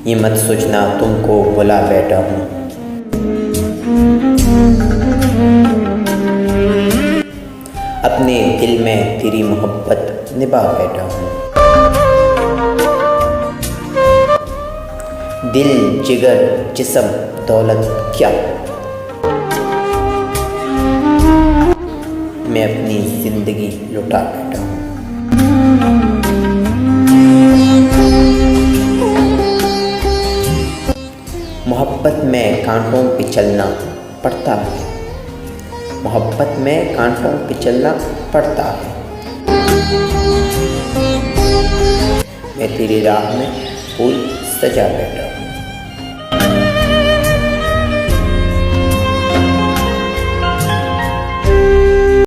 ये मत सोचना तुमको भुला बैठा हूँ। अपने दिल में तेरी मोहब्बत निभा बैठा हूँ। दिल जिगर जिस्म दौलत क्या, मैं अपनी जिंदगी लुटा बैठा हूँ। मोहब्बत में कांटों पे चलना पड़ता है, मोहब्बत में कांटों पे चलना पड़ता है। मैं तेरी राह में फूल सजा बैठा।